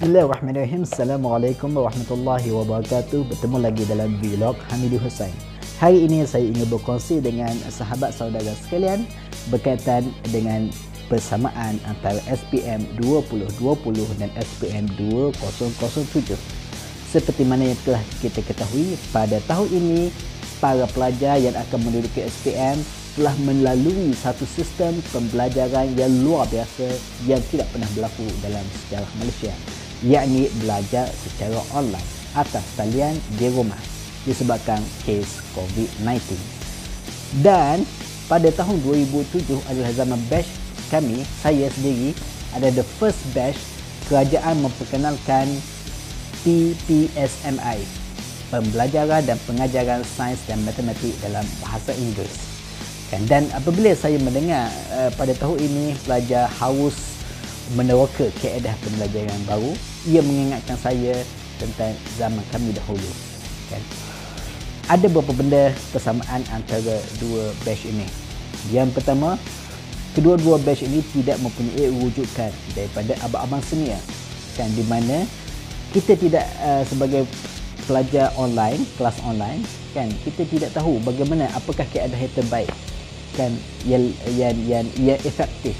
Bismillahirrahmanirrahim. Assalamualaikum warahmatullahi wabarakatuh. Bertemu lagi dalam vlog Hamidi Hussain. Hari ini saya ingin berkongsi dengan sahabat saudara sekalian berkaitan dengan persamaan antara SPM 2020 dan SPM 2007. Seperti mana yang telah kita ketahui, pada tahun ini para pelajar yang akan menduduki SPM telah melalui satu sistem pembelajaran yang luar biasa yang tidak pernah berlaku dalam sejarah Malaysia, yakni belajar secara online atas talian di rumah disebabkan kes COVID-19. Dan pada tahun 2007 adalah zaman batch kami, saya sendiri adalah the first batch kerajaan memperkenalkan PPSMI, pembelajaran dan pengajaran sains dan matematik dalam bahasa Inggeris. Dan apabila saya mendengar pada tahun ini pelajar harus meneroka kaedah pembelajaran baru, ia mengingatkan saya tentang zaman kami dahulu. Ada beberapa benda persamaan antara dua batch ini. Yang pertama, kedua-dua batch ini tidak mempunyai rujukan daripada abang-abang senior, di mana kita tidak sebagai pelajar online, kelas online, kita tidak tahu bagaimana, apakah kaedah yang terbaik yang efektif,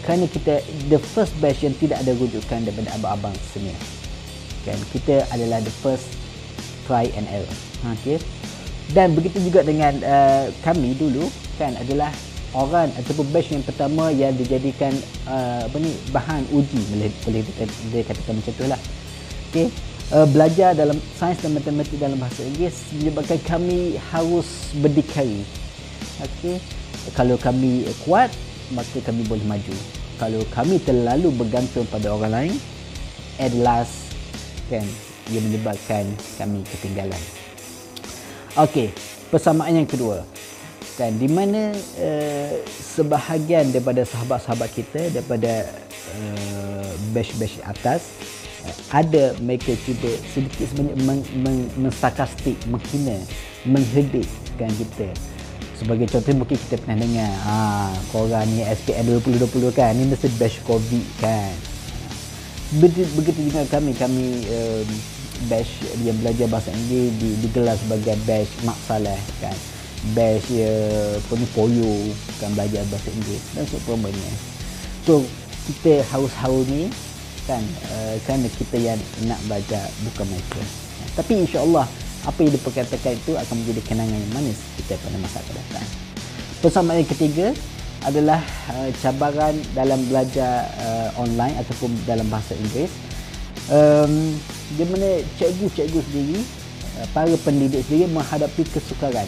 kerana kita the first batch yang tidak ada rujukan daripada abang-abang senior, kita adalah the first try and error. Dan begitu juga dengan kami dulu adalah orang ataupun batch yang pertama yang dijadikan bahan uji, boleh dikatakan macam itulah. Belajar dalam sains dan matematik dalam bahasa Inggeris menyebabkan kami harus berdikari. Kalau kami kuat, maka kami boleh maju. Kalau kami terlalu bergantung pada orang lain, at last ia menyebabkan kami ketinggalan. Persamaan yang kedua, di mana sebahagian daripada sahabat-sahabat kita daripada batch-batch atas, ada mereka cuba sedikit sebanyak mensarkastik, menghina, menghedikkan kita. Sebagai contoh, mungkin kita pernah dengar, korang ni SPM 2020 ni mesti batch COVID begitu juga kami batch yang belajar bahasa Inggeris digelar sebagai batch Mak Saleh, batch poyo belajar bahasa Inggeris dan sebagainya. So kita harus ni kerana kita yang nak belajar, bukan mereka. Tapi insya-Allah apa yang diperkatakan itu akan menjadi kenangan yang manis kita pada masa akan datang. Persamaan yang ketiga adalah cabaran dalam belajar online ataupun dalam bahasa Inggeris, di mana cikgu-cikgu sendiri, para pendidik sendiri menghadapi kesukaran.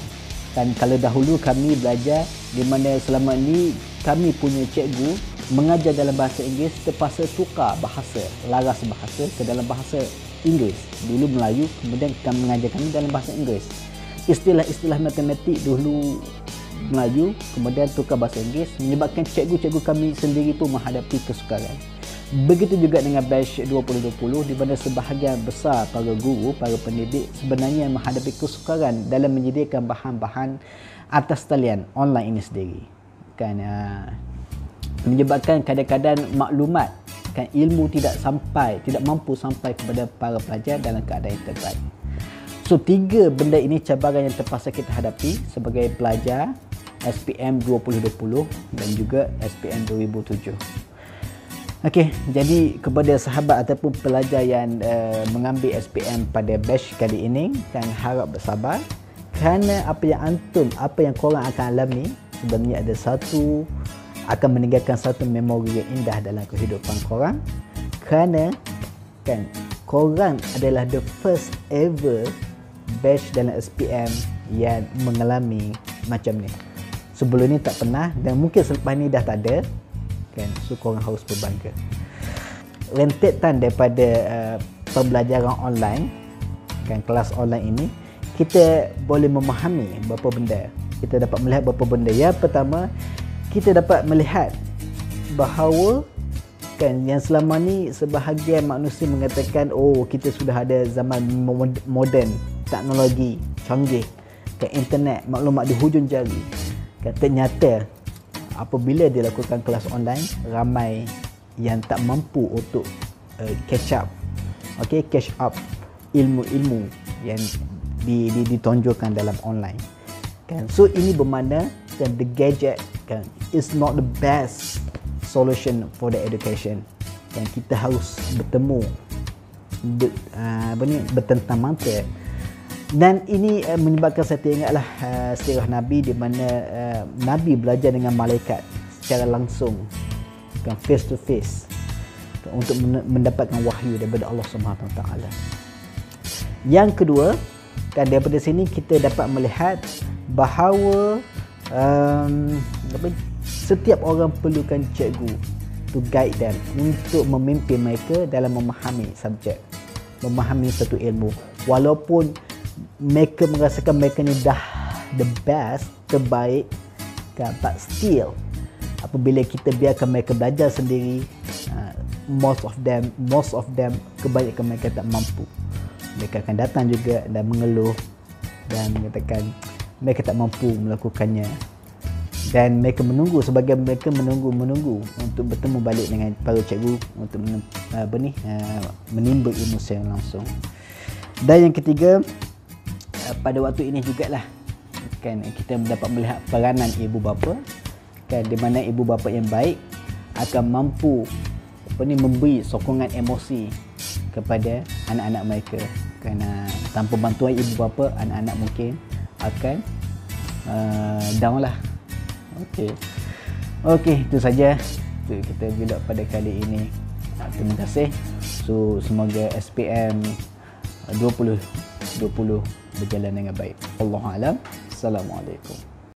Kalau dahulu kami belajar di mana selama ni kami punya cikgu mengajar dalam bahasa Inggeris terpaksa tukar bahasa, laras bahasa ke dalam bahasa Inggeris. Dulu Melayu, kemudian kami mengajar kami dalam bahasa Inggeris. Istilah-istilah matematik dulu Melayu, kemudian tukar bahasa Inggeris, menyebabkan cikgu-cikgu kami sendiri pun menghadapi kesukaran. Begitu juga dengan batch 2020, di mana sebahagian besar para guru, para pendidik sebenarnya menghadapi kesukaran dalam menyediakan bahan-bahan atas talian online ini sendiri. Menyebabkan kadang-kadang maklumat, ilmu tidak mampu sampai kepada para pelajar dalam keadaan yang terbaik. So, tiga benda ini cabaran yang terpaksa kita hadapi sebagai pelajar SPM 2020 dan juga SPM 2007. Jadi kepada sahabat ataupun pelajar yang mengambil SPM pada batch kali ini, harap bersabar, kerana apa yang korang akan alami sebenarnya akan meninggalkan satu memori yang indah dalam kehidupan korang, kerana korang adalah the first ever batch dalam SPM yang mengalami macam ni. Sebelum ni tak pernah, dan mungkin selepas ni dah tak ada, so korang harus berbangga. Rentetan daripada pembelajaran online, kelas online ini, kita boleh memahami beberapa benda. Kita dapat melihat beberapa benda. Yang pertama, kita dapat melihat bahawa yang selama ni sebahagian manusia mengatakan, kita sudah ada zaman moden, teknologi canggih, internet, maklumat di hujung jari. Ternyata apabila dilakukan kelas online, ramai yang tak mampu untuk catch up ilmu-ilmu yang ditonjolkan dalam online kan. So ini bermakna kan the gadget kan is not the best solution for the education kan. Kita harus bertemu bertentang mata. Dan ini menyebabkan saya teringatlah sirah Nabi di mana Nabi belajar dengan malaikat secara langsung kan, face to face kan, untuk mendapatkan wahyu daripada Allah Subhanahu Wa Taala. Yang kedua kan, daripada sini kita dapat melihat bahawa setiap orang perlukan cikgu to guide them, untuk memimpin mereka dalam memahami subjek, memahami satu ilmu. Walaupun mereka merasakan mereka ni dah the best, terbaik kan, but still apabila kita biarkan mereka belajar sendiri, most of them kebanyakan mereka tak mampu. Mereka akan datang juga dan mengeluh dan mengatakan mereka tak mampu melakukannya, dan mereka menunggu, sebagian mereka menunggu untuk bertemu balik dengan para cikgu untuk menimba ilmu secara langsung. Dan yang ketiga, pada waktu ini jugalah kan kita dapat melihat peranan ibu bapa kan, di mana ibu bapa yang baik akan mampu memberi sokongan emosi kepada anak-anak mereka. Kerana tanpa bantuan ibu bapa, anak-anak mungkin akan down lah. Okey, itu saja kita vlog pada kali ini. Terima kasih. So semoga SPM 2020 berjalan dengan baik. Wallahu a'lam. Assalamualaikum.